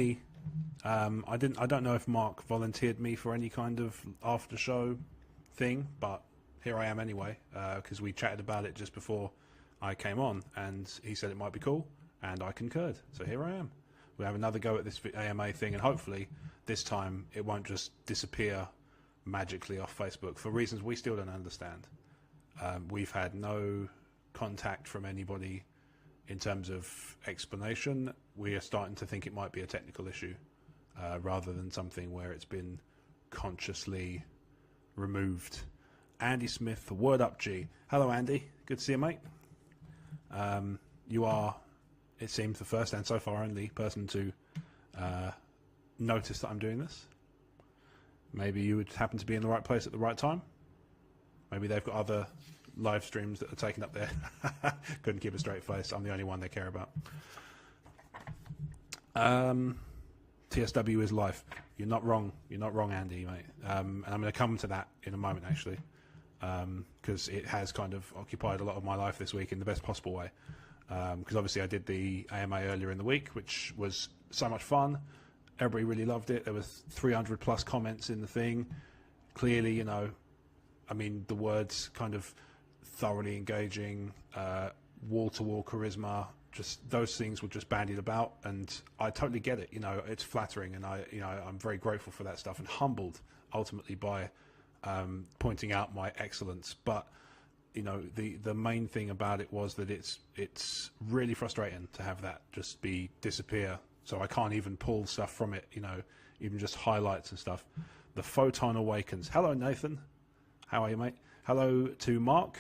me. I don't know if Mark volunteered me for any kind of after show thing, but here I am anyway, because we chatted about it just before I came on, and he said it might be cool, and I concurred. So here I am. We'll have another go at this AMA thing, and hopefully this time it won't just disappear magically off Facebook for reasons we still don't understand. We've had no contact from anybody in terms of explanation. We are starting to think it might be a technical issue rather than something where it's been consciously removed. Andy Smith, word up G. Hello Andy, good to see you, mate. You are, it seems, the first and so far only person to notice that I'm doing this. Maybe you would happen to be in the right place at the right time. Maybe they've got other live streams that are taken up there. Couldn't keep a straight face. I'm the only one they care about. TSW is life. You're not wrong. You're not wrong, Andy, mate. And I'm going to come to that in a moment, actually, because it has kind of occupied a lot of my life this week in the best possible way. Because obviously I did the AMA earlier in the week, which was so much fun. Everybody really loved it. There was 300 plus comments in the thing. Clearly, you know, I mean, the words kind of thoroughly engaging, wall-to-wall charisma, just those things were just bandied about, and I totally get it. You know, it's flattering, and I'm very grateful for that stuff, and humbled ultimately by pointing out my excellence. But you know, the main thing about it was that it's really frustrating to have that just disappear. So I can't even pull stuff from it. You know, even just highlights and stuff. The Photon Awakens. Hello, Nathan. How are you, mate? Hello to Mark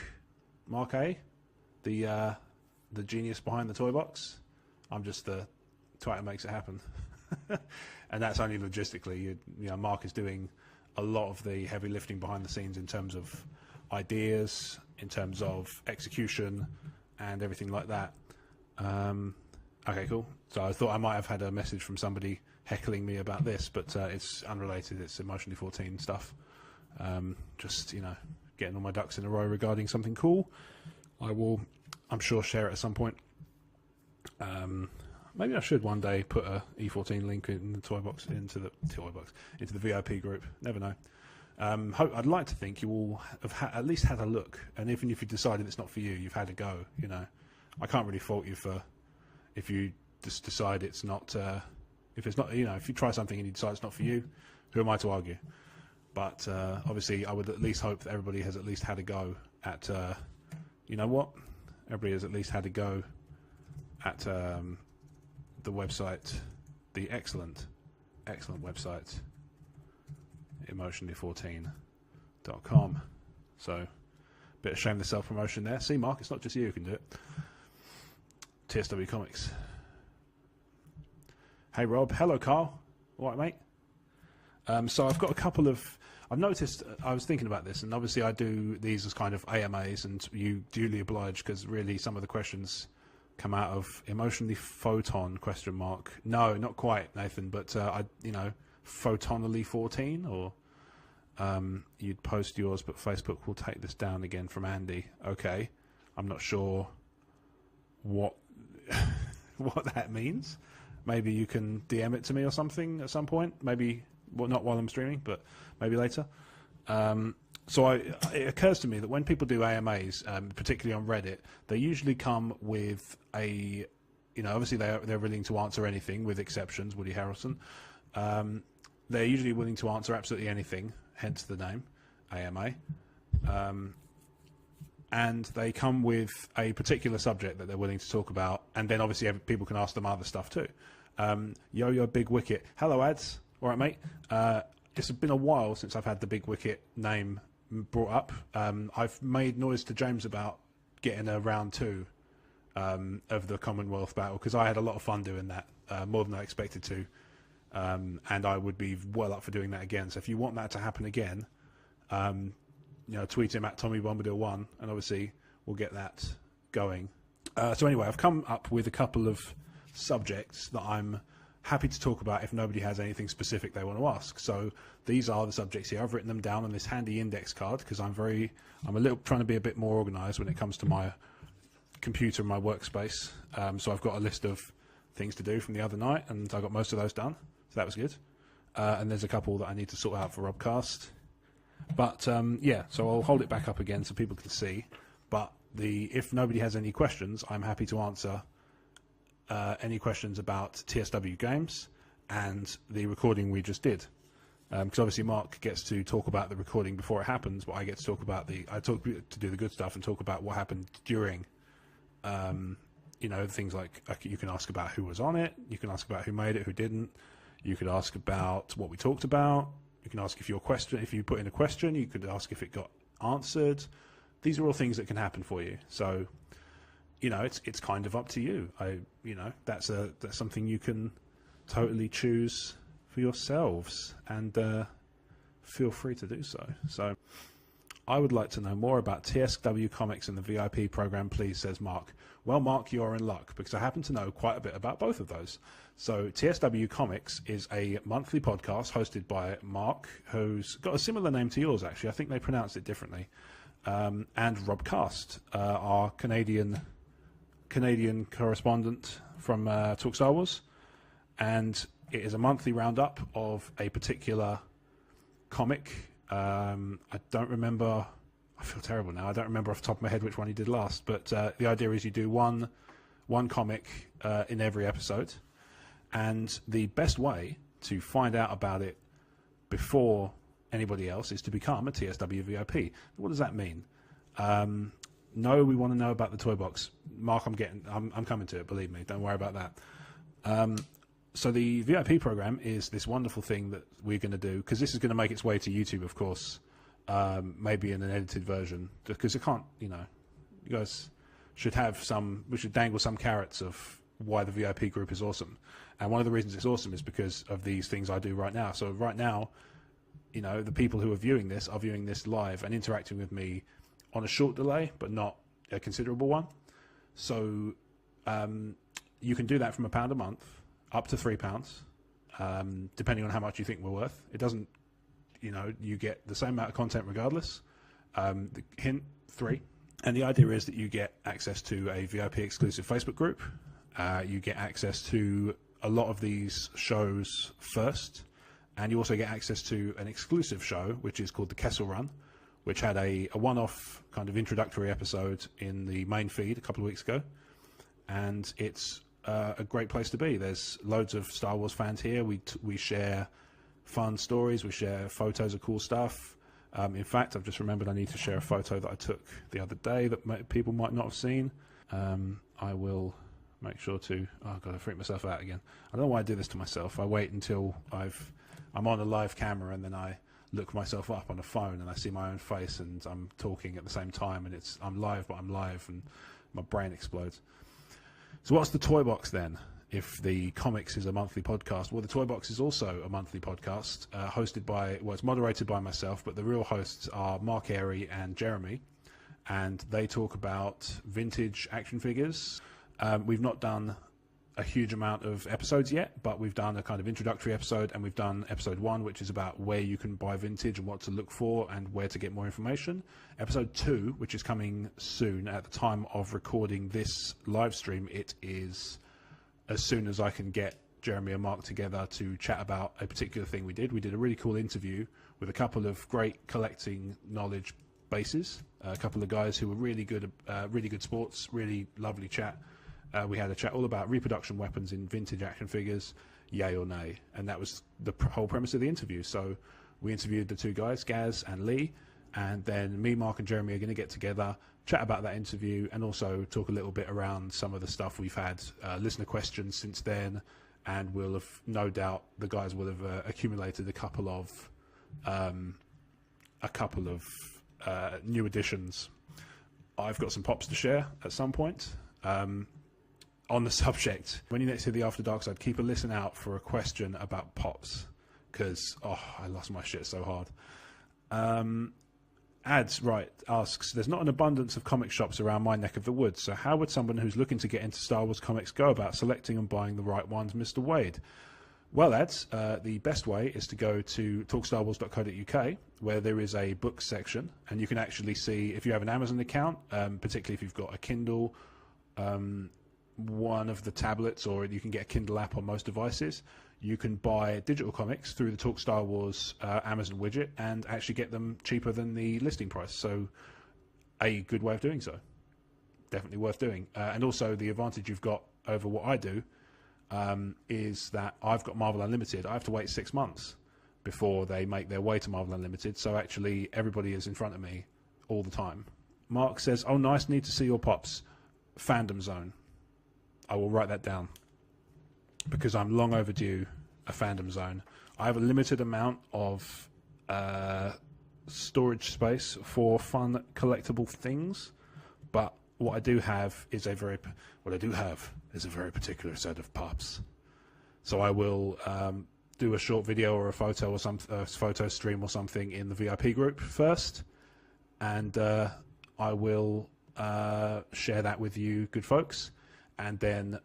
A, the genius behind the toy box. I'm just the twat that makes it happen. And that's only logistically. You know, Mark is doing a lot of the heavy lifting behind the scenes in terms of ideas, in terms of execution, and everything like that. Okay, cool. So I thought I might have had a message from somebody heckling me about this, but it's unrelated. It's Emotionally 14 stuff. Just, you know, getting all my ducks in a row regarding something cool. I will, I'm sure, share it at some point. Maybe I should one day put a E14 link in the into the VIP group. Never know. I'd like to think you all have at least had a look, and even if you decided it's not for you, you've had a go. You know, I can't really fault you for if you just decide it's not. If it's not, you know, if you try something and you decide it's not for you, who am I to argue? But obviously, I would at least hope that everybody has at least had a go at. You know what? Everybody has at least had a go at the website, the excellent website, emotionally14.com. So, bit of shameless self-promotion there. See, Mark, it's not just you who can do it. TSW Comics. Hey, Rob. Hello, Carl. All right, mate? So I've got a couple of... I've noticed, I was thinking about this, and obviously I do these as kind of AMAs, and you duly oblige, because really some of the questions come out of Emotionally Photon, ? No, not quite, Nathan, but Photonally 14, or you'd post yours, but Facebook will take this down again from Andy. Okay, I'm not sure what what that means. Maybe you can DM it to me or something at some point. Maybe, well, not while I'm streaming, but maybe later. So it occurs to me that when people do AMAs, particularly on Reddit, they usually come with a, you know, obviously they're willing to answer anything, with exceptions, Woody Harrelson. They're usually willing to answer absolutely anything, hence the name, AMA. And they come with a particular subject that they're willing to talk about, and then obviously people can ask them other stuff too. Yo-Yo Big Wicket. Hello, ads. All right, mate. It's been a while since I've had the Big Wicket name brought up. I've made noise to James about getting a round 2 of the Commonwealth Battle, because I had a lot of fun doing that, more than I expected to. And I would be well up for doing that again. So if you want that to happen again, you know, tweet him at Tommy Bombadil 1, and obviously we'll get that going. So anyway, I've come up with a couple of subjects that I'm happy to talk about if nobody has anything specific they want to ask. So these are the subjects here. I've written them down on this handy index card, because I'm a little trying to be a bit more organized when it comes to my computer and my workspace. So I've got a list of things to do from the other night, and I got most of those done, so that was good. And there's a couple that I need to sort out for Robcast. But yeah, so I'll hold it back up again so people can see. But if nobody has any questions, I'm happy to answer any questions about TSW games and the recording we just did. Because obviously Mark gets to talk about the recording before it happens, but I get to talk about to do the good stuff and talk about what happened during. Things like you can ask about who was on it, you can ask about who made it, who didn't. You could ask about what we talked about. You can ask if you put in a question, you could ask if it got answered. These are all things that can happen for you. So, it's kind of up to you. That's something you can totally choose for yourselves, and feel free to do so. So, I would like to know more about TSW Comics and the VIP program, please, says Mark. Well, Mark, you're in luck, because I happen to know quite a bit about both of those. So TSW Comics is a monthly podcast hosted by Mark, who's got a similar name to yours, actually. I think they pronounce it differently. And Rob Cast, our Canadian correspondent from Talk Star Wars. And it is a monthly roundup of a particular comic. I don't remember. I feel terrible now. I don't remember off the top of my head which one he did last. But the idea is you do one comic in every episode. And the best way to find out about it before anybody else is to become a TSW VIP. What does that mean? No, we want to know about the toy box. Mark, I'm coming to it, believe me. Don't worry about that. So the VIP program is this wonderful thing that we're going to do, because this is going to make its way to YouTube, of course, maybe in an edited version, because it can't, you guys should we should dangle some carrots of why the VIP group is awesome. And one of the reasons it's awesome is because of these things I do right now. So right now, the people who are viewing this live and interacting with me on a short delay, but not a considerable one. So you can do that from £1 a month up to £3, depending on how much you think we're worth. It doesn't, you get the same amount of content regardless. The hint, 3. And the idea is that you get access to a VIP exclusive Facebook group. You get access to a lot of these shows first. And you also get access to an exclusive show, which is called the Kessel Run, which had a one-off kind of introductory episode in the main feed a couple of weeks ago. And it's a great place to be. There's loads of Star Wars fans here. We share fun stories. We share photos of cool stuff. In fact, I've just remembered I need to share a photo that I took the other day that people might not have seen. I will make sure to... Oh, God, I freaked myself out again. I don't know why I do this to myself. I wait until I'm on a live camera, and then I look myself up on a phone and I see my own face and I'm talking at the same time, and I'm live, but I'm live, and my brain explodes. So what's the Toy Box then, if the comics is a monthly podcast? Well, the Toy Box is also a monthly podcast, it's moderated by myself, but the real hosts are Mark Airy and Jeremy, and they talk about vintage action figures. We've not done a huge amount of episodes yet, but we've done a kind of introductory episode, and we've done episode 1, which is about where you can buy vintage and what to look for and where to get more information. Episode 2, which is coming soon at the time of recording this live stream, it is as soon as I can get Jeremy and Mark together to chat about a particular thing we did. We did a really cool interview with a couple of great collecting knowledge bases, a couple of guys who were really good sports, really lovely chat. We had a chat all about reproduction weapons in vintage action figures, yay or nay, and that was the whole premise of the interview. So we interviewed the two guys, Gaz and Lee, and then me, Mark and Jeremy are going to get together, chat about that interview, and also talk a little bit around some of the stuff we've had, listener questions since then, and we'll have, no doubt, the guys will have accumulated a couple of new additions. I've got some pops to share at some point. On the subject, when you next hear the After Dark Side, keep a listen out for a question about pops, because I lost my shit so hard. Ads asks, there's not an abundance of comic shops around my neck of the woods, so how would someone who's looking to get into Star Wars comics go about selecting and buying the right ones, Mr. Wade? Well, Ads, the best way is to go to talkstarwars.co.uk, where there is a books section, and you can actually see, if you have an Amazon account, particularly if you've got a Kindle, one of the tablets, or you can get a Kindle app on most devices, you can buy digital comics through the Talk Star Wars Amazon widget and actually get them cheaper than the listing price. So a good way of doing so. Definitely worth doing. And also the advantage you've got over what I do is that I've got Marvel Unlimited. I have to wait 6 months before they make their way to Marvel Unlimited. So actually everybody is in front of me all the time. Mark says, oh, nice, need to see your pops. Fandom Zone. I will write that down because I'm long overdue a Fandom Zone. I have a limited amount of storage space for fun collectible things, but what I do have is a very particular set of pops. So I will do a short video or a photo or a photo stream or something in the VIP group first, and I will share that with you good folks, and then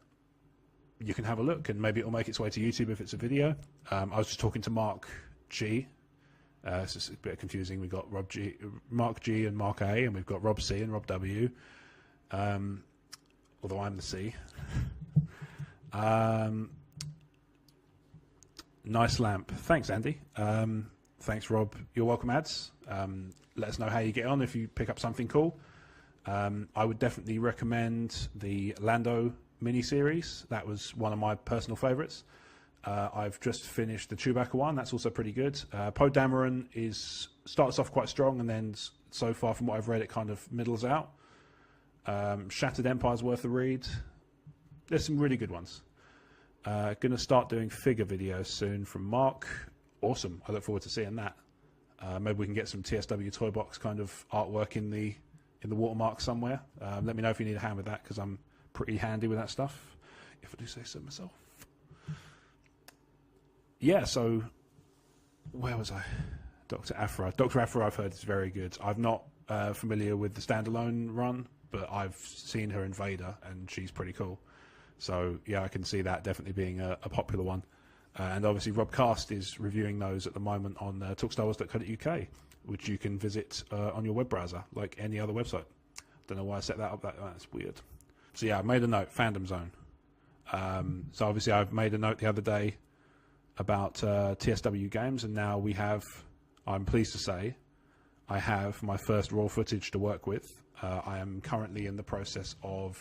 you can have a look, and maybe it'll make its way to YouTube if it's a video. I was just talking to Mark G. It's just a bit confusing. We've got Mark G and Mark A, and we've got Rob C and Rob W. Although I'm the C. Nice lamp. Thanks, Andy. Thanks, Rob. You're welcome, ads. Let us know how you get on if you pick up something cool. I would definitely recommend the Lando miniseries. That was one of my personal favourites. I've just finished the Chewbacca one. That's also pretty good. Poe Dameron starts off quite strong, and then so far from what I've read, it kind of middles out. Shattered Empire's worth a read. There's some really good ones. Gonna start doing figure videos soon from Mark. Awesome. I look forward to seeing that. Maybe we can get some TSW Toy Box kind of artwork in the watermark somewhere. Let me know if you need a hand with that, because I'm pretty handy with that stuff, if I do say so myself. Yeah, so where was I? Dr. Aphra. Dr. Aphra I've heard is very good. I'm not familiar with the standalone run, but I've seen her in Vader, and she's pretty cool. So yeah, I can see that definitely being a popular one. And obviously Rob Cast is reviewing those at the moment on talkstarwars.co.uk, which you can visit on your web browser, like any other website. Don't know why I set that up. That's weird. So yeah, I made a note, Fandom Zone. So obviously I've made a note the other day about TSW games, and now I'm pleased to say, I have my first raw footage to work with. I am currently in the process of...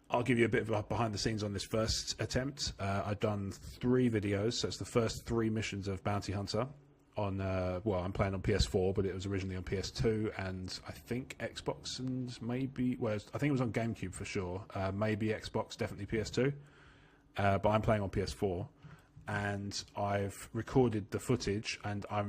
I'll give you a bit of a behind the scenes on this first attempt. I've done 3 videos, so it's the first 3 missions of Bounty Hunter on, I'm playing on PS4, but it was originally on PS2, and I think Xbox and maybe, I think it was on GameCube for sure, maybe Xbox, definitely PS2, but I'm playing on PS4, and I've recorded the footage, and I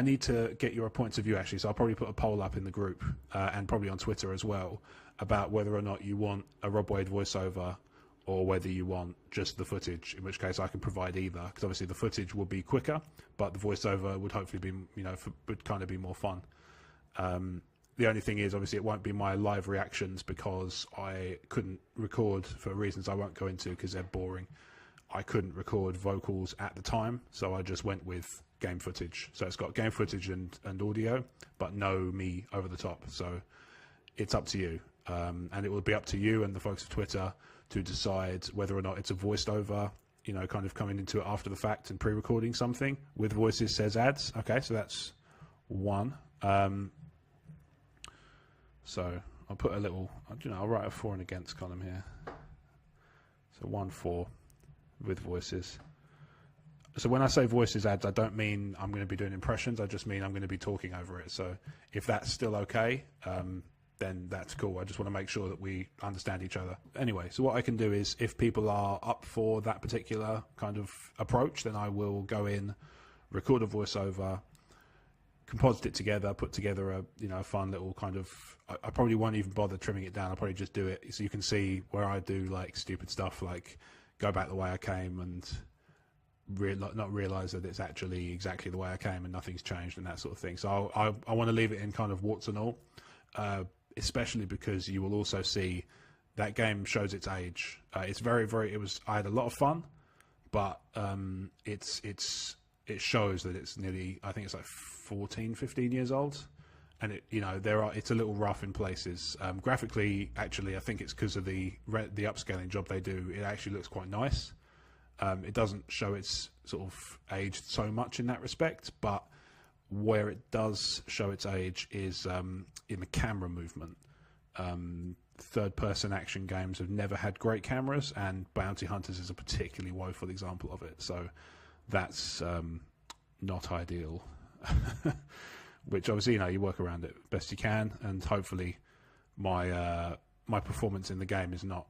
need to get your points of view actually, so I'll probably put a poll up in the group, and probably on Twitter as well, about whether or not you want a Rob Wade voiceover or whether you want just the footage, in which case I can provide either, because obviously the footage will be quicker, but the voiceover would hopefully be, would kind of be more fun. The only thing is, obviously, it won't be my live reactions because I couldn't record, for reasons I won't go into because they're boring. I couldn't record vocals at the time, so I just went with game footage. So it's got game footage and audio, but no me over the top. So it's up to you. And it will be up to you and the folks of Twitter to decide whether or not it's a voiced over, kind of coming into it after the fact and pre-recording something with voices says ads. Okay, so that's one. So I'll put a little, I'll write a for and against column here. So 1 for with voices. So when I say voices ads, I don't mean I'm going to be doing impressions. I just mean I'm going to be talking over it. So if that's still okay, then that's cool. I just want to make sure that we understand each other. Anyway, so what I can do is, if people are up for that particular kind of approach, then I will go in, record a voiceover, composite it together, put together a fun little kind of... I probably won't even bother trimming it down. I'll probably just do it so you can see where I do like stupid stuff, like go back the way I came and not realize that it's actually exactly the way I came and nothing's changed and that sort of thing. So I want to leave it in kind of warts and all. Especially because you will also see that game shows its age. It's very, very. I had a lot of fun, but it shows that it's nearly. I think it's like 14, 15 years old, and it's a little rough in places. Graphically, actually, I think it's because of the upscaling job they do. It actually looks quite nice. It doesn't show its sort of aged so much in that respect, but where it does show its age is in the camera movement. Third-person action games have never had great cameras, and Bounty Hunters is a particularly woeful example of it. So that's not ideal. Which obviously, you work around it best you can, and hopefully my performance in the game is not,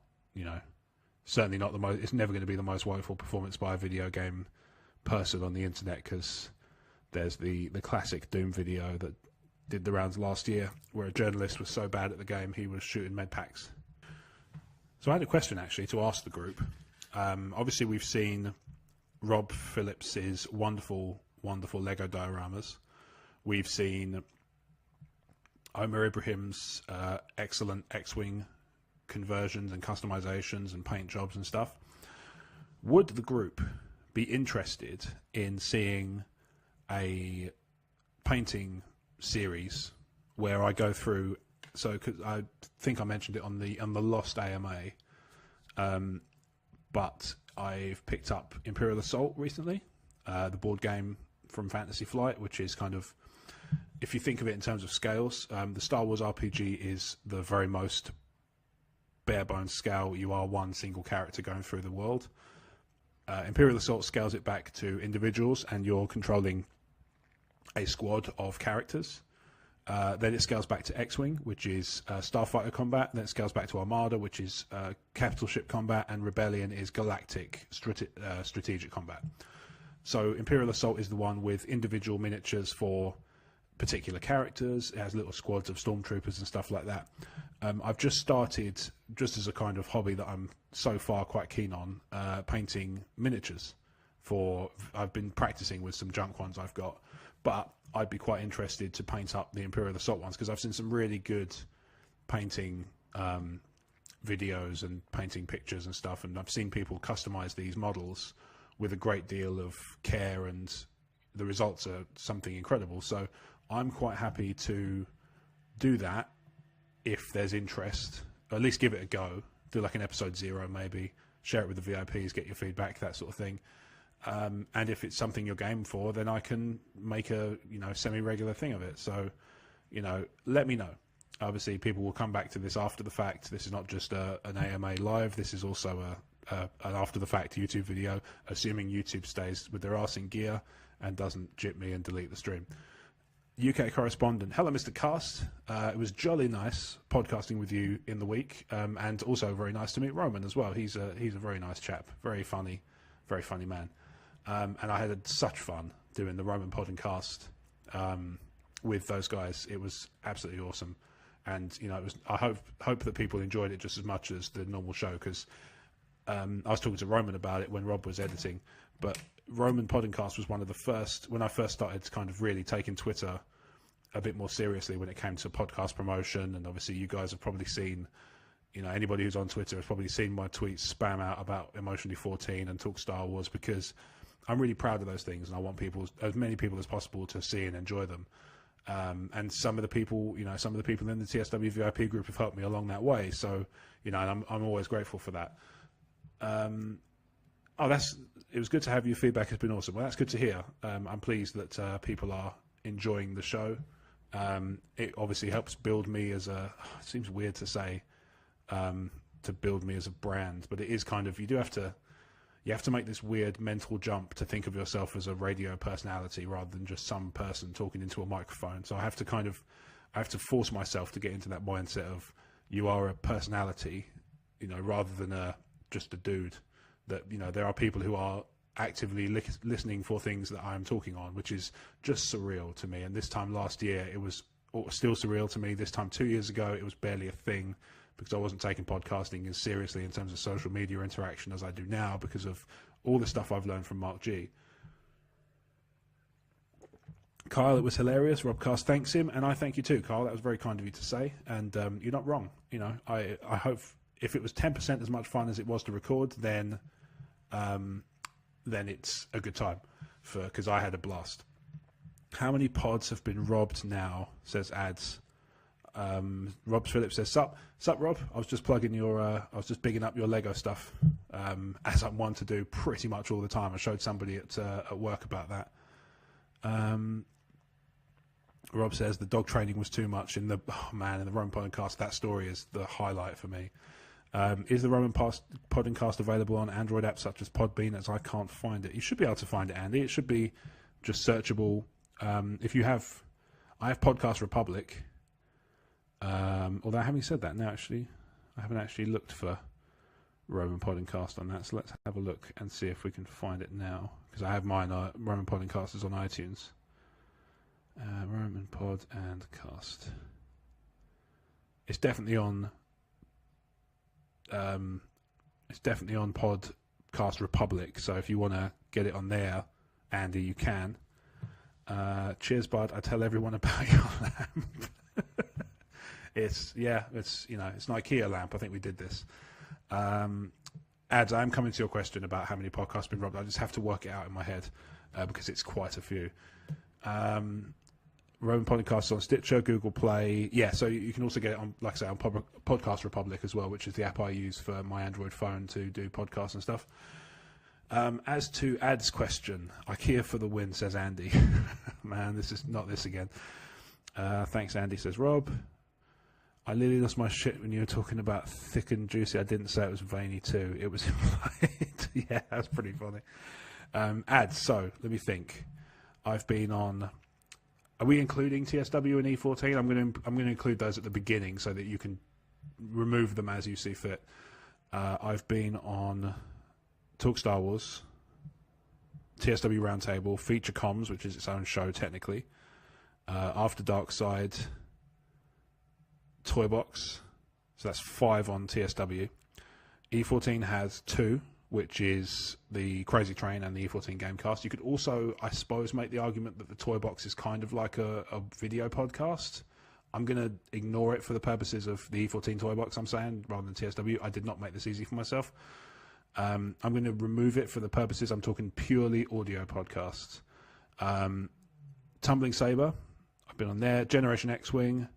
certainly not the most. It's never going to be the most woeful performance by a video game person on the internet, because there's the classic Doom video that did the rounds last year, where a journalist was so bad at the game he was shooting med packs. So I had a question actually to ask the group. Obviously, we've seen Rob Phillips's wonderful Lego dioramas. We've seen Omar Ibrahim's excellent X-Wing conversions and customizations and paint jobs and stuff. Would the group be interested in seeing a painting series where I go through? So, cause I think I mentioned it on the Lost AMA, but I've picked up Imperial Assault recently, the board game from Fantasy Flight, which is kind of, if you think of it in terms of scales, the Star Wars RPG is the very most bare bones scale. You are one single character going through the world. Imperial Assault scales it back to individuals, and you're controlling a squad of characters. Then it scales back to X-Wing, which is starfighter combat. Then it scales back to Armada, which is capital ship combat, and Rebellion is galactic strategic combat. So Imperial Assault is the one with individual miniatures for particular characters. It has little squads of stormtroopers and stuff like that. I've just started, just as a kind of hobby that I'm so far quite keen on, painting miniatures. I've been practicing with some junk ones I've got, but I'd be quite interested to paint up the Imperial Assault ones, because I've seen some really good painting videos and painting pictures and stuff, and I've seen people customize these models with a great deal of care, and the results are something incredible. So I'm quite happy to do that if there's interest, or at least give it a go. Do like an episode 0 maybe, share it with the VIPs, get your feedback, that sort of thing. And if it's something you're game for, then I can make a semi-regular thing of it. So let me know. Obviously, people will come back to this after the fact. This is not just an AMA live. This is also an after the fact YouTube video, assuming YouTube stays with their arse in gear and doesn't jip me and delete the stream. UK correspondent, hello Mr. Cast. It was jolly nice podcasting with you in the week, and also very nice to meet Roman as well. He's a very nice chap, very funny man. And I had such fun doing the Roman podcast with those guys. It was absolutely awesome, and I hope that people enjoyed it just as much as the normal show, because I was talking to Roman about it when Rob was editing. But Roman Podcast was one of the first, when I first started kind of really taking Twitter a bit more seriously when it came to podcast promotion. And obviously you guys have probably seen, anybody who's on Twitter has probably seen my tweets spam out about Emotionally 14 and Talk Star Wars, because I'm really proud of those things, and I want as many people as possible to see and enjoy them. And some of the people, in the TSW VIP group have helped me along that way. So, and I'm always grateful for that. It was good to have your feedback. It's been awesome. Well, that's good to hear. I'm pleased that people are enjoying the show. It obviously helps build me as it seems weird to say, to build me as a brand, but it is kind of, you have to make this weird mental jump to think of yourself as a radio personality rather than just some person talking into a microphone. So I have to force myself to get into that mindset of, you are a personality, rather than just a dude. That there are people who are actively listening for things that I am talking on, which is just surreal to me. And this time last year, it was still surreal to me. This time 2 years ago, it was barely a thing, because I wasn't taking podcasting as seriously in terms of social media interaction as I do now, because of all the stuff I've learned from Mark G. Kyle, it was hilarious. Robcast thanks him, and I thank you too, Kyle. That was very kind of you to say, and you're not wrong. I hope if it was 10% as much fun as it was to record, then it's a good time, because I had a blast. How many pods have been robbed now? Says ads. Rob Phillips says, Sup, Rob. I was just plugging your, I was just bigging up your Lego stuff, as I'm one to do pretty much all the time. I showed somebody at work about that. Rob says the dog training was too much in the Roman podcast. That story is the highlight for me. Is the Roman podcast available on Android apps such as Podbean? As I can't find it. You should be able to find it, Andy. It should be just searchable. If you have, I have Podcast Republic. Although having said that, now actually, I haven't actually looked for Roman Podcast on that. So let's have a look and see if we can find it now, because I have mine. Roman Podcast is on iTunes. Roman Pod and Cast. It's definitely on. It's definitely on Podcast Republic. So if you want to get it on there, Andy, you can. Cheers, bud. I tell everyone about your lamp. It's it's an IKEA lamp. I think we did this. Ads, I'm coming to your question about how many podcasts have been robbed. I just have to work it out in my head because it's quite a few. Roman Podcasts on Stitcher, Google Play. Yeah, so you can also get it on, like I say, on Podcast Republic as well, which is the app I use for my Android phone to do podcasts and stuff. As to Ad's question, IKEA for the win, says Andy. Man, this is not this again. Thanks, Andy, says Rob. I literally lost my shit when you were talking about thick and juicy. I didn't say it was veiny too. It was implied. Yeah, that's pretty funny. Ads, so let me think. I've been on... Are we including TSW and E14? I'm going to include those at the beginning so that you can remove them as you see fit. I've been on Talk Star Wars, TSW Roundtable, Feature Comms, which is its own show technically, After Dark Side, Toy Box. So that's 5 on TSW. E14 has 2, which is the Crazy Train and the E14 Gamecast. You could also, I suppose, make the argument that the Toy Box is kind of like a video podcast. I'm going to ignore it for the purposes of the E14 Toy Box, I'm saying, rather than TSW. I did not make this easy for myself. I'm going to remove it for the purposes, I'm talking purely audio podcasts. Tumbling Saber, I've been on there. Generation X-Wing,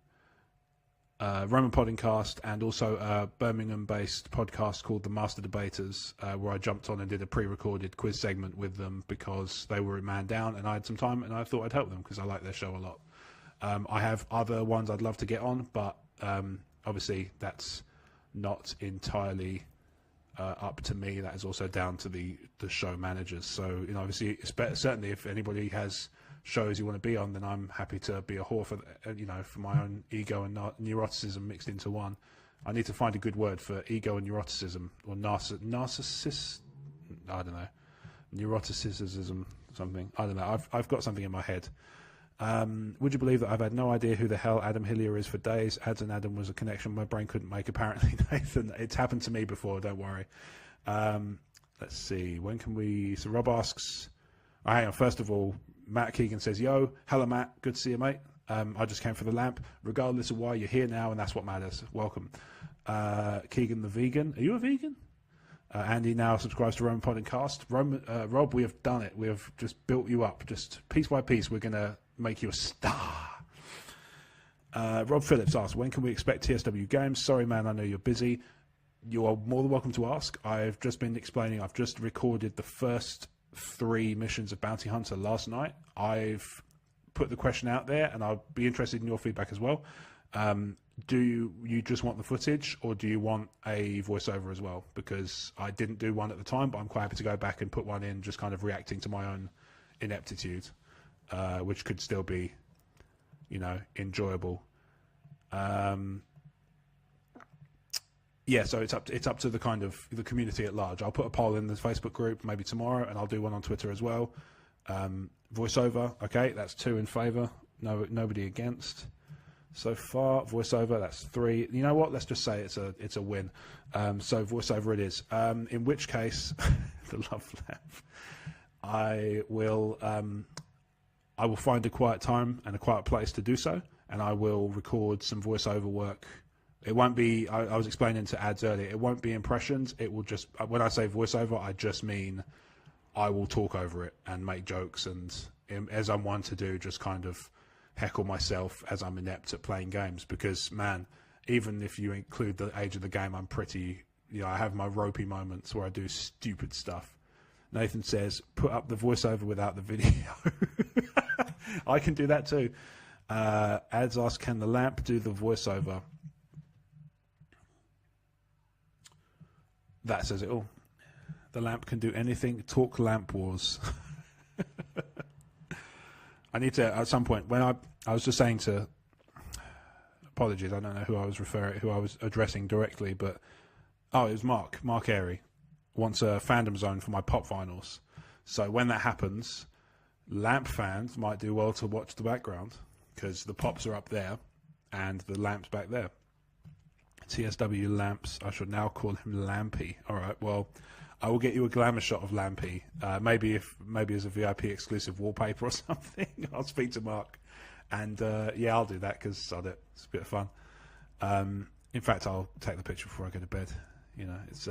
Roman Podcast, and also a Birmingham-based podcast called The Master Debaters, where I jumped on and did a pre-recorded quiz segment with them because they were a man down and I had some time and I thought I'd help them because I like their show a lot. I have other ones I'd love to get on, but obviously that's not entirely up to me. That is also down to the show managers. So, obviously, certainly if anybody has shows you want to be on, then I'm happy to be a whore for for my own ego and neuroticism mixed into one. I need to find a good word for ego and neuroticism, or narcissist. I don't know, neuroticism, something. I don't know. I've got something in my head. Would you believe that I've had no idea who the hell Adam Hillier is for days? Ads and Adam was a connection my brain couldn't make, apparently. Nathan, it's happened to me before, don't worry. Let's see, when can we... So Rob asks... Oh, hang on, first of all, Matt Keegan says, yo, hello Matt, good to see you, mate. I just came for the lamp. Regardless of why, you're here now, and that's what matters. Welcome. Keegan the vegan. Are you a vegan? Andy now subscribes to Roman Podcast. Rob, we have done it. We have just built you up. Just piece by piece, we're going to make you a star. Rob Phillips asks, when can we expect TSW games? Sorry, man, I know you're busy. You are more than welcome to ask. I've just been explaining. I've just recorded the first 3 missions of Bounty Hunter last night. I've put the question out there, and I'll be interested in your feedback as well. Do you just want the footage, or do you want a voiceover as well? Because I didn't do one at the time, but I'm quite happy to go back and put one in, just kind of reacting to my own ineptitude, which could still be, enjoyable. Yeah, so it's up to the kind of the community at large. I'll put a poll in the Facebook group maybe tomorrow, and I'll do one on Twitter as well. Voiceover, okay, that's 2 in favour. Nobody against. So far, voiceover, that's 3. You know what? Let's just say it's a win. So voiceover it is. In which case, the love laugh. I will find a quiet time and a quiet place to do so, and I will record some voiceover work. It won't be. I was explaining to Ads earlier. It won't be impressions. It will just. When I say voiceover, I just mean I will talk over it and make jokes, and as I'm one to do, just kind of heckle myself as I'm inept at playing games. Because, man, even if you include the age of the game, I'm pretty, I have my ropey moments where I do stupid stuff. Nathan says, put up the voiceover without the video. I can do that too. Ads asks, can the lamp do the voiceover? That says it all. The lamp can do anything. Talk Lamp Wars. I need to, at some point, when I was just saying to, apologies, I don't know who I was addressing directly, but, it was Mark Airy wants a fandom zone for my pop vinyls. So when that happens, lamp fans might do well to watch the background, because the pops are up there and the lamp's back there. TSW Lamps, I should now call him Lampy. All right, well, I will get you a glamour shot of Lampy. Maybe as a VIP exclusive wallpaper or something. I'll speak to Mark, and I'll do that because it's a bit of fun. In fact, I'll take the picture before I go to bed. It's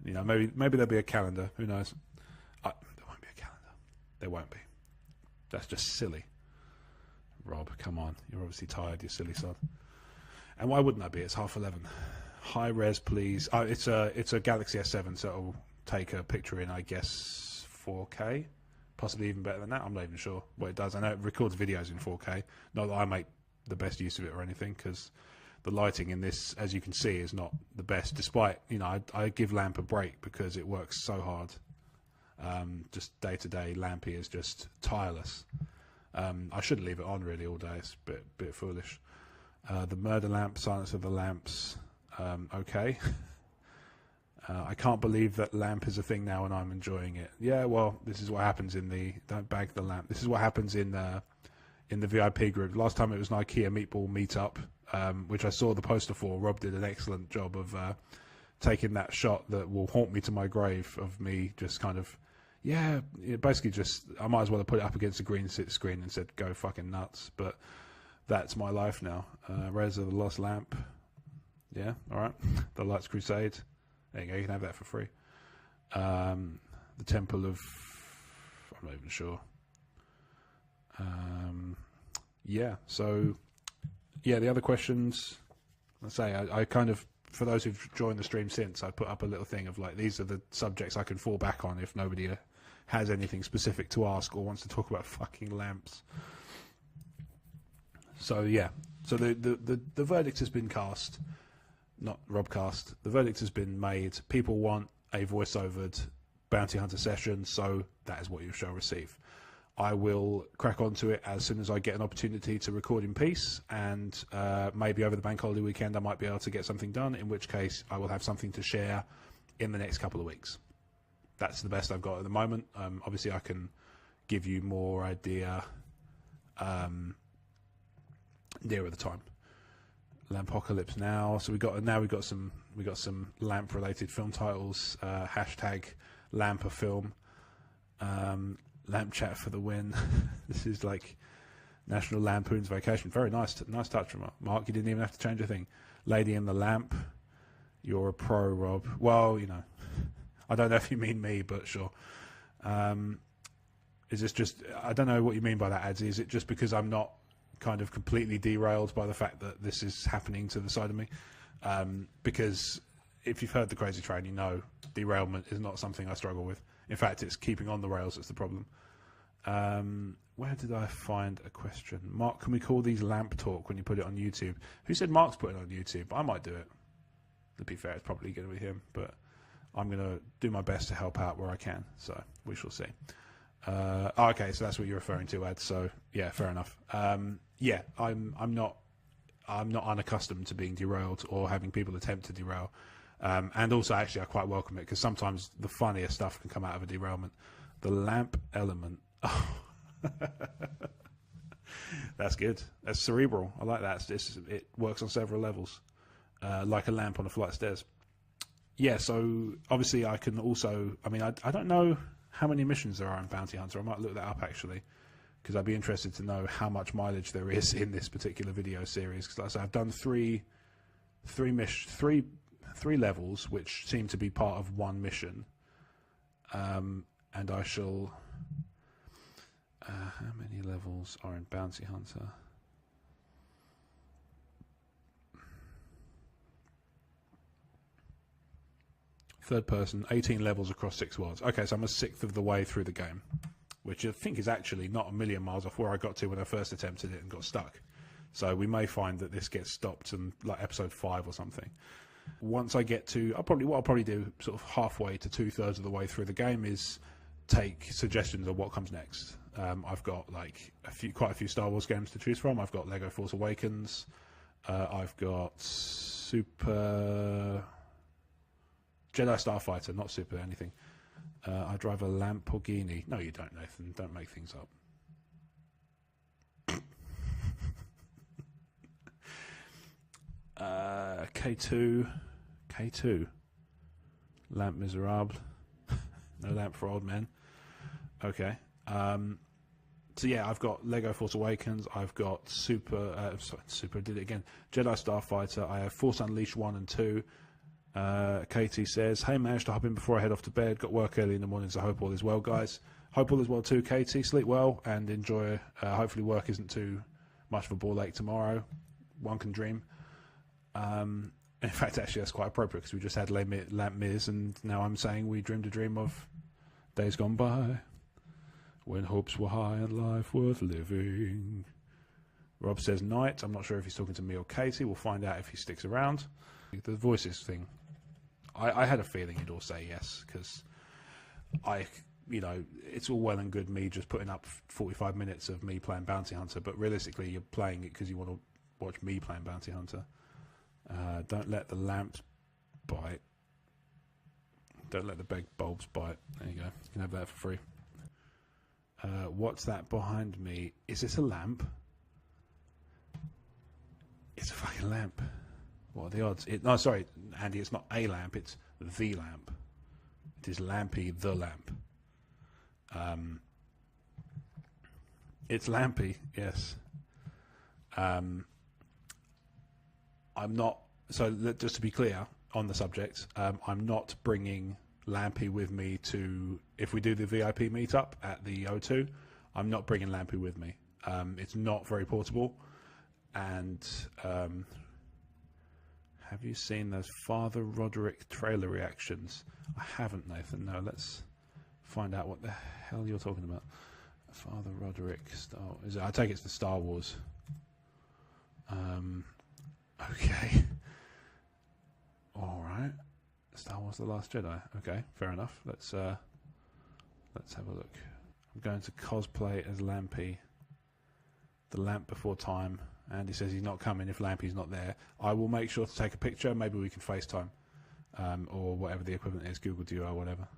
maybe there'll be a calendar. Who knows? There won't be a calendar. There won't be. That's just silly. Rob, come on. You're obviously tired, you silly son. And why wouldn't that be? It's 11:30. High res, please. Oh, it's a Galaxy S7, so it'll take a picture in, I guess, 4K, possibly even better than that. I'm not even sure what it does. I know it records videos in 4K. Not that I make the best use of it or anything, because the lighting in this, as you can see, is not the best. Despite, I give Lamp a break because it works so hard. Just day to day, Lampy is just tireless. I should leave it on really all day. It's a bit foolish. The Murder Lamp, Silence of the Lamps. Okay. I can't believe that lamp is a thing now and I'm enjoying it. Yeah, well, this is what happens don't bag the lamp. This is what happens in the VIP group. Last time it was an IKEA meatball meetup, which I saw the poster for. Rob did an excellent job of taking that shot that will haunt me to my grave of me just kind of, basically just, I might as well have put it up against the green screen and said, go fucking nuts. But that's my life now. Res of the Lost Lamp. Yeah, all right. The Lights Crusade. There you go. You can have that for free. The Temple of... I'm not even sure. The other questions... Let's say, I kind of... For those who've joined the stream since, I put up a little thing of like, these are the subjects I can fall back on if nobody has anything specific to ask or wants to talk about fucking lamps. So, yeah. So the verdict has been cast... Not Robcast. The verdict has been made. People want a voice-overed Bounty Hunter session, so that is what you shall receive. I will crack onto it as soon as I get an opportunity to record in peace, and maybe over the bank holiday weekend I might be able to get something done, in which case I will have something to share in the next couple of weeks. That's the best I've got at the moment. Obviously I can give you more idea nearer the time. Lampocalypse now. So we got some lamp related film titles. Hashtag Lamper film. Lamp chat for the win. This is like National Lampoon's Vacation. Very nice touch from Mark. You didn't even have to change a thing. Lady in the Lamp. You're a pro, Rob. Well, I don't know if you mean me, but sure. Is this just? I don't know what you mean by that, Adsy. Is it just because I'm not kind of completely derailed by the fact that this is happening to the side of me? Because if you've heard the Crazy Train, derailment is not something I struggle with. In fact, it's keeping on the rails that's the problem. Where did I find a question? Mark, can we call these Lamp Talk when you put it on YouTube? Who said Mark's putting it on YouTube? I might do it. To be fair, it's probably going to be him, but I'm going to do my best to help out where I can, so we shall see. Okay, so that's what you're referring to, Ed. So yeah, fair enough. I'm not unaccustomed to being derailed or having people attempt to derail, and also actually I quite welcome it because sometimes the funniest stuff can come out of a derailment. The lamp element. That's good. That's cerebral. I like that. It works on several levels, like a lamp on a flight of stairs. Yeah. So obviously I can also. I don't know how many missions there are in Bounty Hunter. I might look that up actually, because I'd be interested to know how much mileage there is in this particular video series. Because like I say, I've done three levels, which seem to be part of one mission, and I shall. How many levels are in Bounty Hunter? Third person, 18 levels across 6 worlds. Okay, so I'm a sixth of the way through the game, which I think is actually not a million miles off where I got to when I first attempted it and got stuck. So we may find that this gets stopped in like episode 5 or something. Once I get to, what I'll probably do sort of halfway to 2/3 of the way through the game is take suggestions of what comes next. I've got like quite a few Star Wars games to choose from. I've got Lego Force Awakens. I've got Super Jedi Starfighter, not Super anything. I drive a Lamborghini. No, you don't, Nathan. Don't make things up. K2. Lamp Miserable. No lamp for old men. Okay. So yeah, I've got Lego Force Awakens. I've got Super did it again. Jedi Starfighter. I have Force Unleashed 1 and 2. Katie says, "Hey, managed to hop in before I head off to bed. Got work early in the morning, so hope all is well, guys. Hope all is well too, Katie. Sleep well and enjoy. Hopefully, work isn't too much of a ball ache tomorrow. One can dream." In fact, actually, that's quite appropriate because we just had Lamp Miz, and now I'm saying we dreamed a dream of days gone by when hopes were high and life worth living. Rob says night. I'm not sure if he's talking to me or Katie. We'll find out if he sticks around. The voices thing. I had a feeling you'd all say yes because it's all well and good me just putting up 45 minutes of me playing Bounty Hunter, but realistically, you're playing it because you want to watch me playing Bounty Hunter. Don't let the lamps bite. Don't let the big bulbs bite. There you go. You can have that for free. What's that behind me? Is this a lamp? It's a fucking lamp. What are the odds? No, sorry, Andy, it's not a lamp, it's the lamp. It is Lampy the lamp. It's Lampy, yes. I'm not, so just to be clear on the subject, I'm not bringing Lampy with me to, if we do the VIP meetup at the O2, I'm not bringing Lampy with me. It's not very portable, and have you seen those Father Roderick trailer reactions? I haven't, Nathan. No, let's find out what the hell you're talking about. Father Roderick I take it's the Star Wars. Okay. All right. Star Wars: The Last Jedi. Okay, fair enough. Let's have a look. I'm going to cosplay as Lampy, the lamp before time. Andy says he's not coming if Lampy's not there. I will make sure to take a picture. Maybe we can FaceTime, or whatever the equivalent is, Google Duo or whatever.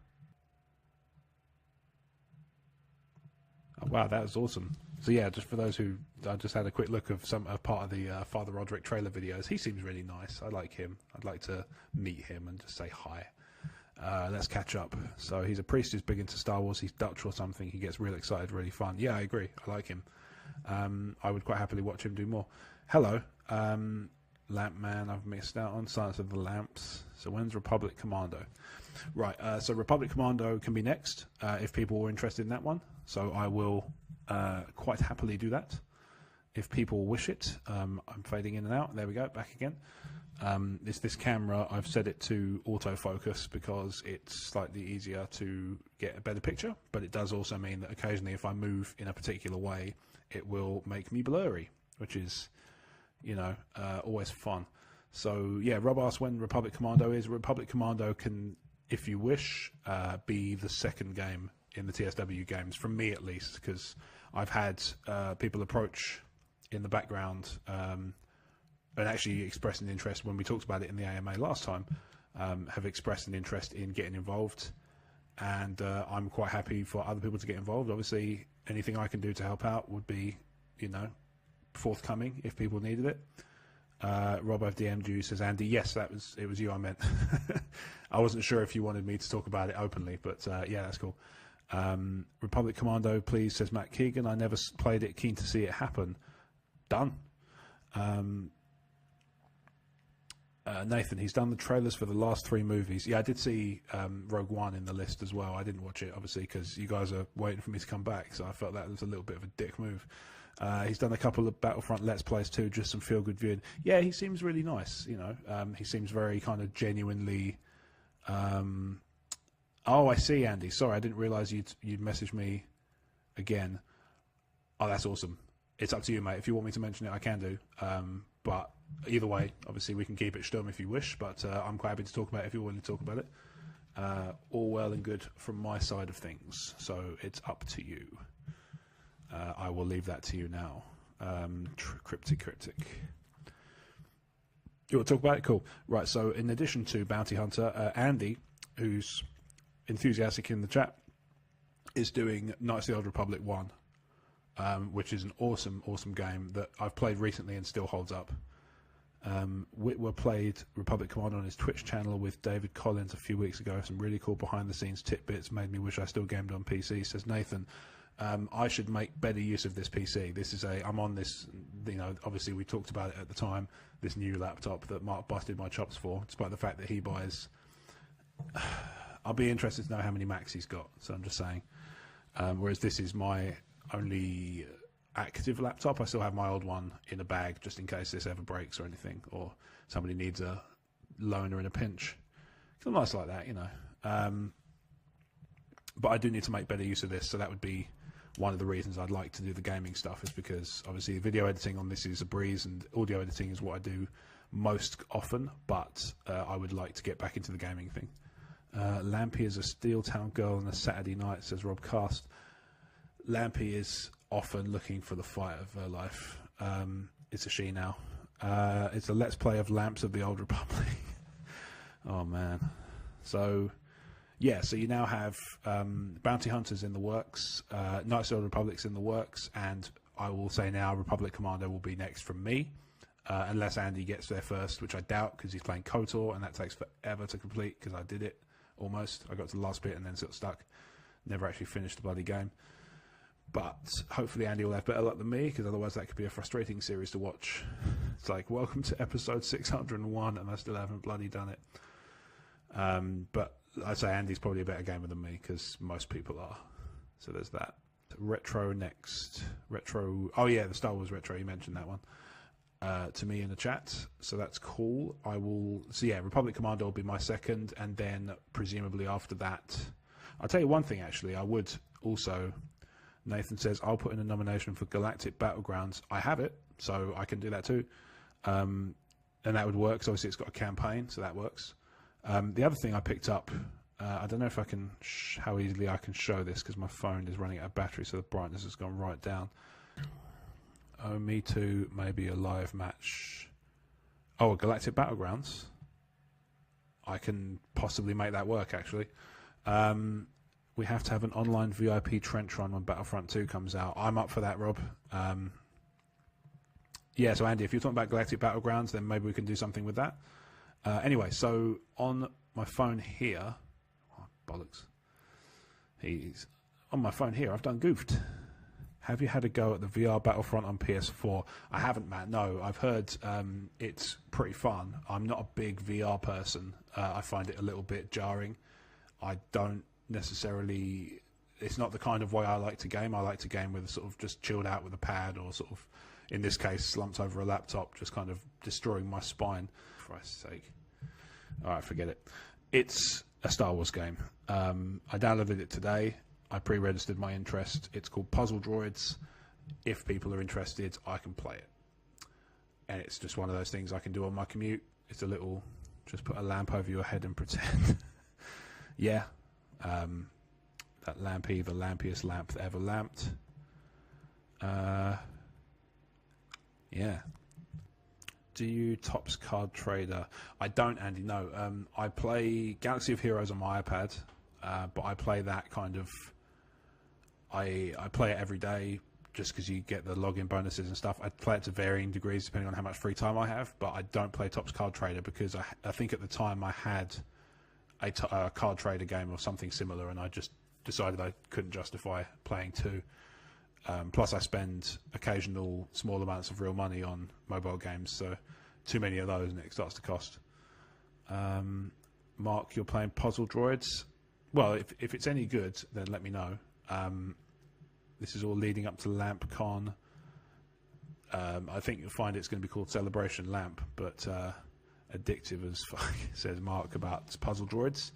Oh, wow, that was awesome. So yeah, just for those who, I just had a quick look of part of the Father Roderick trailer videos. He seems really nice. I like him. I'd like to meet him and just say hi. Let's catch up. So he's a priest who's big into Star Wars. He's Dutch or something. He gets real excited, really fun. Yeah, I agree. I like him. I would quite happily watch him do more. Hello, Lamp Man. I've missed out on Silence of the Lamps. So when's Republic Commando? Right, so Republic Commando can be next if people were interested in that one. So I will quite happily do that if people wish it. I'm fading in and out. There we go, back again. This camera, I've set it to autofocus because it's slightly easier to get a better picture, but it does also mean that occasionally if I move in a particular way, it will make me blurry, which is, always fun. So yeah, Rob asked when Republic Commando is. Republic Commando can, if you wish, be the second game in the TSW games, from me at least, because I've had people approach in the background and actually expressed an interest when we talked about it in the AMA last time, have expressed an interest in getting involved, and I'm quite happy for other people to get involved. Obviously, anything I can do to help out would be, forthcoming if people needed it. Rob, I've DM'd you, says Andy. Yes, it was you I meant. I wasn't sure if you wanted me to talk about it openly, but yeah, that's cool. Republic Commando, please, says Matt Keegan. I never played it, keen to see it happen. Done. Nathan, he's done the trailers for the last 3 movies. Yeah, I did see Rogue One in the list as well. I didn't watch it, obviously, because you guys are waiting for me to come back, so I felt that was a little bit of a dick move. He's done a couple of Battlefront Let's Plays too, just some feel-good viewing. Yeah, he seems really nice, you know. He seems very kind of genuinely... Oh, I see, Andy. Sorry, I didn't realise you'd messaged me again. Oh, that's awesome. It's up to you, mate. If you want me to mention it, I can do. But either way, obviously, we can keep it stum if you wish, but I'm quite happy to talk about it if you're willing to talk about it. All well and good from my side of things, so it's up to you. I will leave that to you now. Cryptic. You want to talk about it? Cool. Right, so in addition to Bounty Hunter, Andy, who's enthusiastic in the chat, is doing Knights of the Old Republic 1. Which is an awesome game that I've played recently and still holds up. Whitwer played Republic Commando on his Twitch channel with David Collins a few weeks ago. Some really cool behind-the-scenes tidbits. Made me wish I still gamed on PC, says Nathan. I should make better use of this PC. I'm on this, you know, obviously we talked about it at the time, this new laptop that Mark busted my chops for, despite the fact that he buys... I'll be interested to know how many Macs he's got, so I'm just saying. Whereas this is my only active laptop. I still have my old one in a bag just in case this ever breaks or anything, or somebody needs a loaner in a pinch. It's nice like that, you know. But I do need to make better use of this, so that would be one of the reasons I'd like to do the gaming stuff, is because obviously video editing on this is a breeze and audio editing is what I do most often, but I would like to get back into the gaming thing. Lampy is a Steel Town girl on a Saturday night, says Rob Cast. Lampy is often looking for the fight of her life. It's a she now. It's a Let's Play of Lamps of the Old Republic. Oh, man. So, yeah, so you now have Bounty Hunters in the works, Knights of the Old Republic's in the works, and I will say now Republic Commando will be next from me, unless Andy gets there first, which I doubt because he's playing KOTOR, and that takes forever to complete because I did it almost. I got to the last bit and then got stuck. Never actually finished the bloody game. But hopefully Andy will have better luck than me, because otherwise that could be a frustrating series to watch. It's like, welcome to episode 601, and I still haven't bloody done it. But I'd say Andy's probably a better gamer than me, because most people are. So there's that. Retro next. Retro. Oh yeah, the Star Wars Retro, you mentioned that one. To me in the chat, so that's cool. So yeah, Republic Commando will be my second, and then presumably after that, I'll tell you one thing actually, I would also... Nathan says, I'll put in a nomination for Galactic Battlegrounds. I have it, so I can do that too. And that would work, because obviously it's got a campaign, so that works. The other thing I picked up, I don't know if I can, how easily I can show this, because my phone is running out of battery, so the brightness has gone right down. Oh, me too, maybe a live match. Oh, Galactic Battlegrounds. I can possibly make that work, actually. We have to have an online VIP trench run when Battlefront 2 comes out. I'm up for that, Rob. Yeah, so Andy, if you're talking about Galactic Battlegrounds, then maybe we can do something with that. Anyway, so on my phone here... Oh, bollocks. He's on my phone here. I've done goofed. Have you had a go at the VR Battlefront on PS4? I haven't, man. No, I've heard it's pretty fun. I'm not a big VR person. I find it a little bit jarring. I don't necessarily, it's not the kind of way I like to game. I like to game with sort of just chilled out with a pad, or sort of, in this case, slumped over a laptop, just kind of destroying my spine. For Christ's sake. Alright, forget it. It's a Star Wars game. I downloaded it today. I pre-registered my interest. It's called Puzzle Droids. If people are interested, I can play it. And it's just one of those things I can do on my commute. It's a little, just put a lamp over your head and pretend. Yeah. That Lampy, the lampiest lamp that ever lamped. Yeah. Do you Tops Card Trader? I don't, Andy, no. I play Galaxy of Heroes on my iPad, but I play that kind of... I play it every day just because you get the login bonuses and stuff. I play it to varying degrees depending on how much free time I have, but I don't play Tops Card Trader because I think at the time I had a card trader game or something similar, and I just decided I couldn't justify playing two. Plus I spend occasional small amounts of real money on mobile games, so too many of those and it starts to cost. Mark, you're playing Puzzle Droids. Well, if it's any good, then let me know. This is all leading up to LampCon. I think you'll find it's going to be called Celebration Lamp, but addictive as fuck, says Mark about Puzzle Droids.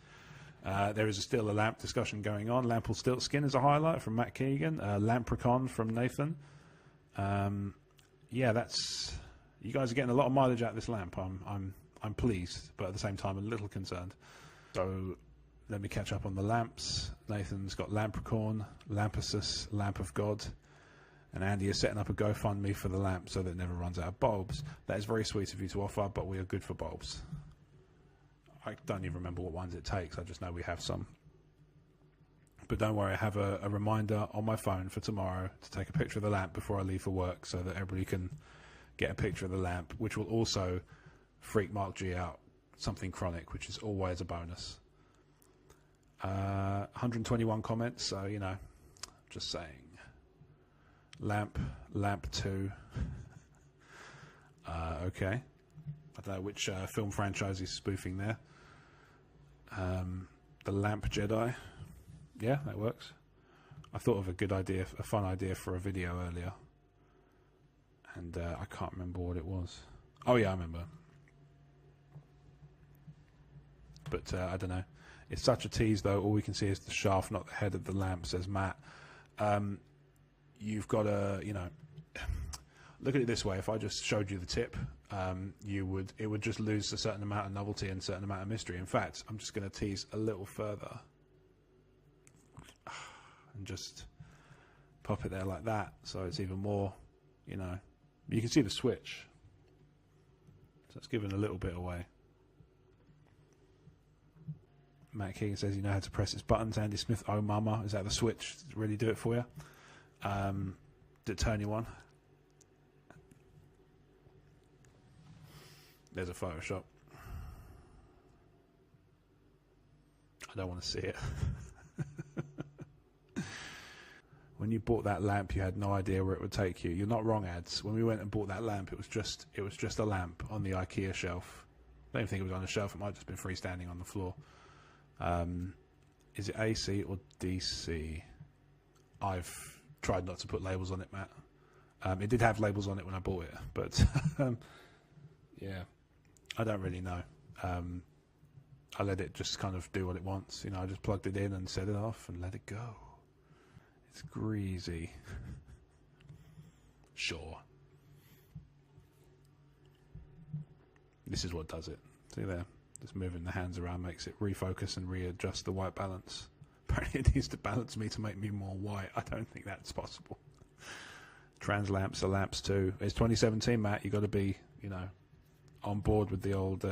There is still a Lamp discussion going on. Lample-Stiltskin is a highlight from Matt Keegan. Lampricon from Nathan. Yeah, that's... You guys are getting a lot of mileage out of this lamp. I'm pleased, but at the same time a little concerned. So let me catch up on the lamps. Nathan's got Lampricorn, Lampasus, Lamp of God, and Andy is setting up a GoFundMe for the lamp so that it never runs out of bulbs. That is very sweet of you to offer, but we are good for bulbs. I don't even remember what ones it takes. I just know we have some. But don't worry, I have a reminder on my phone for tomorrow to take a picture of the lamp before I leave for work so that everybody can get a picture of the lamp, which will also freak Mark G out. Something chronic, which is always a bonus. 121 comments, so, you know, just saying. Lamp 2. Okay. I don't know which film franchise he's spoofing there. The Lamp Jedi. Yeah, that works. I thought of a good idea, a fun idea for a video earlier. And I can't remember what it was. Oh yeah, I remember. But I don't know. It's such a tease though. All we can see is the shaft, not the head of the lamp, says Matt. You've got to, you know, look at it this way. If I just showed you the tip, it would just lose a certain amount of novelty and a certain amount of mystery. In fact, I'm just going to tease a little further. And just pop it there like that. So it's even more, you know. You can see the switch. So it's giving a little bit away. Matt Keegan says you know how to press its buttons. Andy Smith, oh mama, is that the switch? Does it really do it for you? Did it turn you on? There's a Photoshop. I don't want to see it. When you bought that lamp, you had no idea where it would take you. You're not wrong, Ads. When we went and bought that lamp, it was just a lamp on the IKEA shelf. I don't even think it was on a shelf. It might have just been freestanding on the floor. Is it AC or DC? I've tried not to put labels on it, Matt. It did have labels on it when I bought it, but yeah, I don't really know. I let it just kind of do what it wants. You know, I just plugged it in and set it off and let it go. It's greasy. Sure. This is what does it. See there? Just moving the hands around makes it refocus and readjust the white balance. Apparently it needs to balance me to make me more white. I don't think that's possible. Trans lamps are lamps too. It's 2017, Matt. You've got to be, you know, on board with the old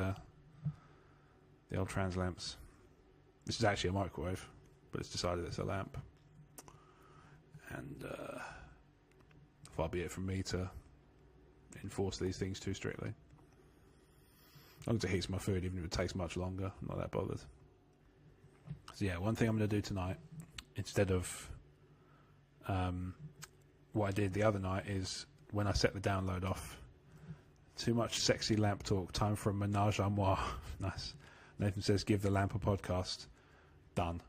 trans lamps. This is actually a microwave, but it's decided it's a lamp. And far be it from me to enforce these things too strictly. As long as it heats my food, even if it takes much longer, I'm not that bothered. So yeah, one thing I'm going to do tonight, instead of what I did the other night, is when I set the download off, too much sexy lamp talk, time for a menage a moi. Nice. Nathan says, give the lamp a podcast. Done.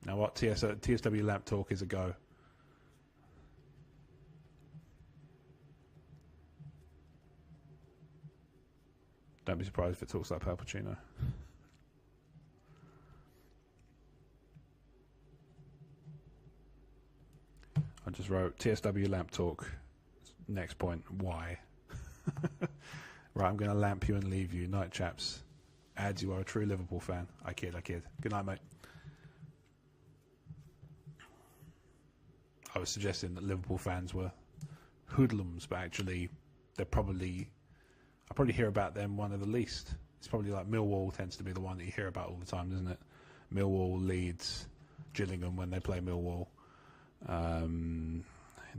Now what? TSW lamp talk is a go. Don't be surprised if it talks like Palpatino. I just wrote TSW lamp talk. Next point, why? Right, I'm going to lamp you and leave you. Night, chaps. Ads, you are a true Liverpool fan. I kid. Good night, mate. I was suggesting that Liverpool fans were hoodlums, but actually they're probably... I probably hear about them one of the least. It's probably like Millwall tends to be the one that you hear about all the time, doesn't it? Millwall, Leeds, Gillingham when they play Millwall. In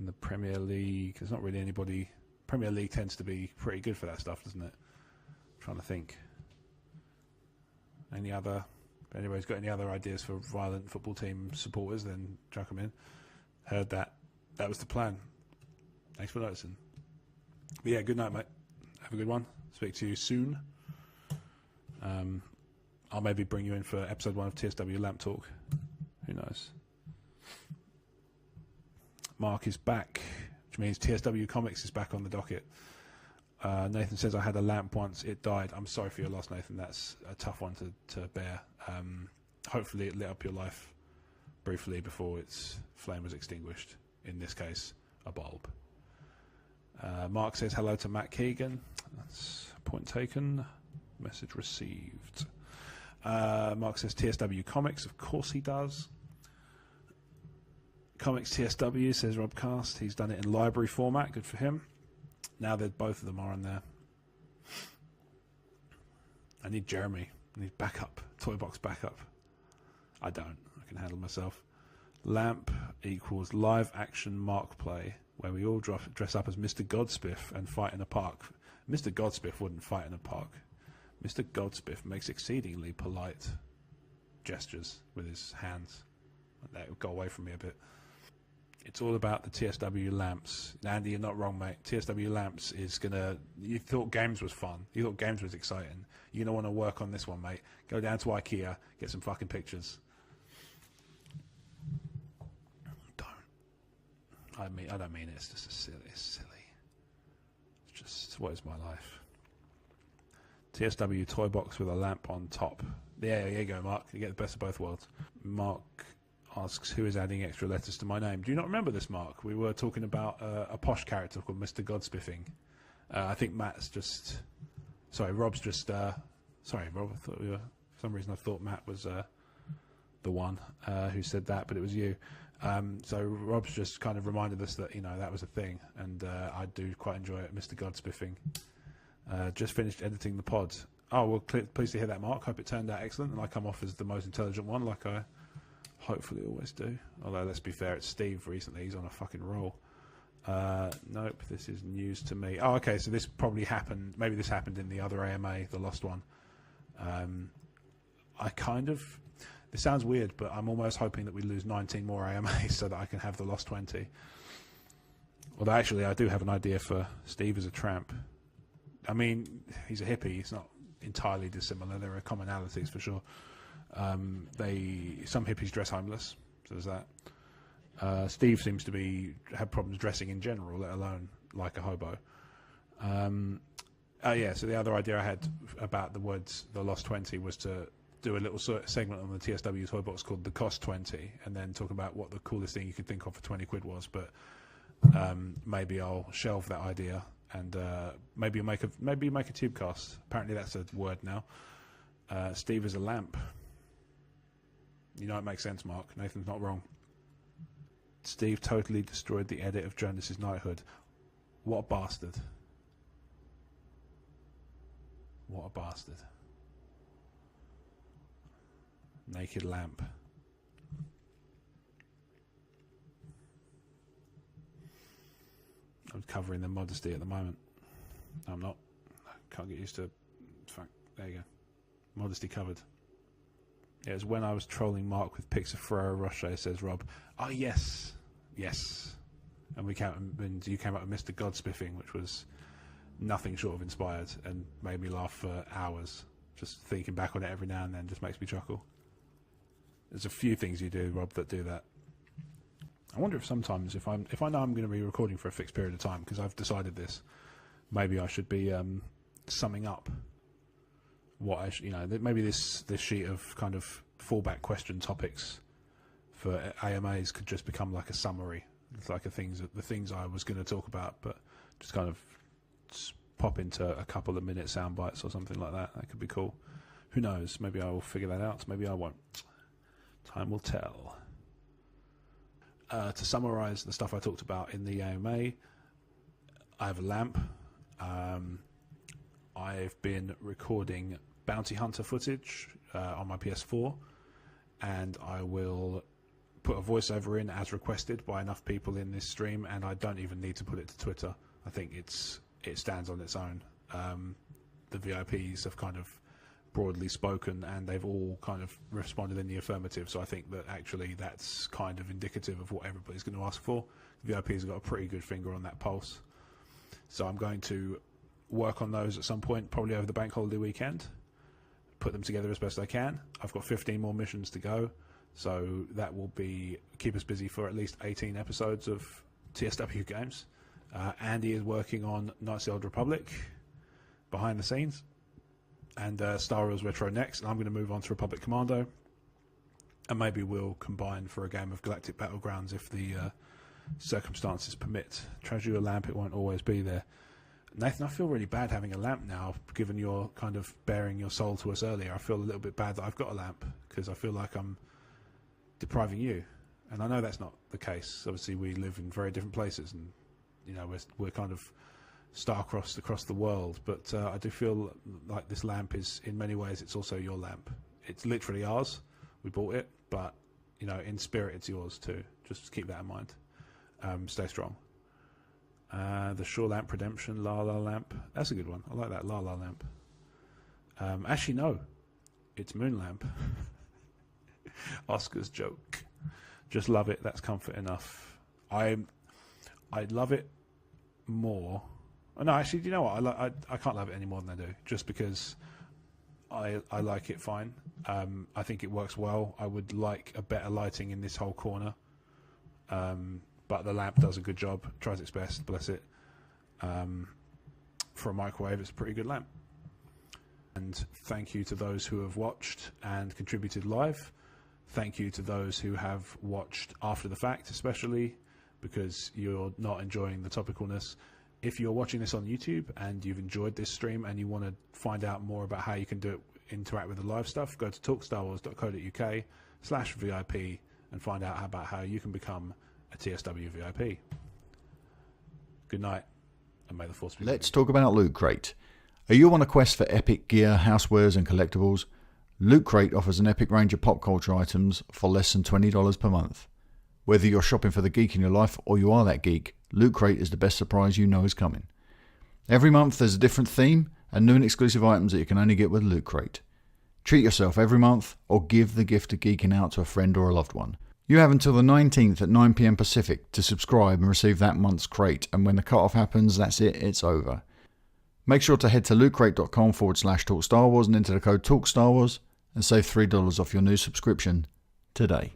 the Premier League, there's not really anybody. Premier League tends to be pretty good for that stuff, doesn't it? I'm trying to think. Any other? If anybody's got any other ideas for violent football team supporters, then chuck them in. Heard that. That was the plan. Thanks for noticing. But yeah, good night, mate. Have a good one. Speak to you soon. I'll maybe bring you in for episode 1 of TSW Lamp Talk. Who knows? Mark is back, which means TSW Comics is back on the docket. Nathan says, I had a lamp once, it died. I'm sorry for your loss, Nathan. That's a tough one to bear. Hopefully it lit up your life briefly before its flame was extinguished. In this case, a bulb. Mark says, hello to Matt Keegan. That's point taken. Message received. Mark says, TSW Comics. Of course he does. Comics TSW, says Rob Cast. He's done it in library format. Good for him. Now that both of them are on there. I need Jeremy. I need backup. Toy box backup. I don't. I can handle myself. Lamp equals live action Mark play, where we all dress up as Mr. Godspiff and fight in a park. Mr. Godspiff wouldn't fight in a park. Mr. Godspiff makes exceedingly polite gestures with his hands. That would go away from me a bit. It's all about the TSW lamps. Andy, you're not wrong, mate. TSW lamps is gonna... You thought games was fun. You thought games was exciting. You're gonna want to work on this one, mate. Go down to IKEA, get some fucking pictures. I don't mean it. It's just silly. It's silly. It's just, what is my life? TSW toy box with a lamp on top. Yeah, there you go, Mark. You get the best of both worlds. Mark asks, who is adding extra letters to my name? Do you not remember this, Mark? We were talking about a posh character called Mr. Godspiffing. I think Matt's just... Sorry, Rob's just... Sorry, Rob. I thought we were... For some reason I thought Matt was the one who said that, but it was you. So Rob's just kind of reminded us that, you know, that was a thing, and I do quite enjoy it, Mr. Godspiffing. Just finished editing the pod. Oh, well, pleased to hear that, Mark. Hope it turned out excellent, and I come off as the most intelligent one, like I hopefully always do. Although, let's be fair, it's Steve recently. He's on a fucking roll. Nope, this is news to me. Oh, okay, so this probably happened. Maybe this happened in the other AMA, the Lost one. I kind of... This sounds weird, but I'm almost hoping that we lose 19 more AMAs so that I can have the Lost 20. Although, actually, I do have an idea for Steve as a tramp. I mean, he's a hippie. He's not entirely dissimilar. There are commonalities for sure. Some hippies dress homeless, so there's that. Steve seems to have problems dressing in general, let alone like a hobo. Yeah, so the other idea I had about the words "the Lost 20" was to do a little segment on the TSW toy box called "The Cost 20," and then talk about what the coolest thing you could think of for 20 quid was. But maybe I'll shelve that idea and maybe make a tube cast. Apparently that's a word now. Steve is a lamp. You know, it makes sense, Mark. Nathan's not wrong. Steve totally destroyed the edit of Jonas's knighthood. What a bastard. What a bastard. Naked lamp. I'm covering the modesty at the moment. No, I'm not. I can't get used to... Fuck. There you go. Modesty covered. Yeah, it was when I was trolling Mark with pics of Ferrero Rocher, says Rob. Oh, yes. Yes. And you came up with Mr. Godspiffing, which was nothing short of inspired and made me laugh for hours. Just thinking back on it every now and then just makes me chuckle. There's a few things you do, Rob, that do that. I wonder if sometimes, if I know I'm going to be recording for a fixed period of time, because I've decided this, maybe I should be summing up what maybe this sheet of kind of fallback question topics for AMAs could just become like a summary. It's like the things I was going to talk about, but just kind of pop into a couple of minute sound bites or something like that. That could be cool. Who knows? Maybe I will figure that out. Maybe I won't. Time will tell. To summarise the stuff I talked about in the AMA, I have a lamp. I've been recording Bounty Hunter footage on my PS4, and I will put a voiceover in as requested by enough people in this stream, and I don't even need to put it to Twitter. I think it stands on its own. The VIPs have kind of broadly spoken, and they've all kind of responded in the affirmative, so I think that actually that's kind of indicative of what everybody's going to ask for. The VIPs have got a pretty good finger on that pulse, so I'm going to work on those at some point, probably over the bank holiday weekend, put them together as best I can. I've got 15 more missions to go, so that will keep us busy for at least 18 episodes of TSW games. Andy is working on Knights of the Old Republic behind the scenes, and Star Wars Retro next, and I'm going to move on to Republic Commando, and maybe we'll combine for a game of Galactic Battlegrounds if the circumstances permit. Treasure your lamp, it won't always be there. Nathan, I feel really bad having a lamp now, given your kind of bearing your soul to us earlier. I feel a little bit bad that I've got a lamp, because I feel like I'm depriving you. And I know that's not the case. Obviously, we live in very different places, and we're kind of star-crossed across the world. But I do feel like this lamp is, in many ways, it's also your lamp. It's literally ours. We bought it, but in spirit, it's yours too. Just keep that in mind. Stay strong. The Shore Lamp Redemption, La La Lamp. That's a good one. I like that, La La Lamp. Actually, no. It's Moon Lamp. Oscar's joke. Just love it. That's comfort enough. I love it more. Oh, no, actually, do you know what? I can't love it any more than I do, just because I like it fine. I think it works well. I would like a better lighting in this whole corner. But the lamp does a good job, tries its best, bless it. For a microwave, it's a pretty good lamp. And thank you to those who have watched and contributed live. Thank you to those who have watched after the fact, especially because you're not enjoying the topicalness. If you're watching this on YouTube and you've enjoyed this stream and you want to find out more about how you can interact with the live stuff, go to talkstarwars.co.uk/VIP and find out about how you can become a TSW VIP. Good night, and may the force be with you. Let's talk about Loot Crate. Are you on a quest for epic gear, housewares and collectibles? Loot Crate offers an epic range of pop culture items for less than $20 per month. Whether you're shopping for the geek in your life or you are that geek, Loot Crate is the best surprise you know is coming. Every month there's a different theme and new and exclusive items that you can only get with Loot Crate. Treat yourself every month or give the gift of geeking out to a friend or a loved one. You have until the 19th at 9 PM Pacific to subscribe and receive that month's crate, and when the cut-off happens, that's it, it's over. Make sure to head to lootcrate.com/TalkStarWars and enter the code TalkStarWars and save $3 off your new subscription today.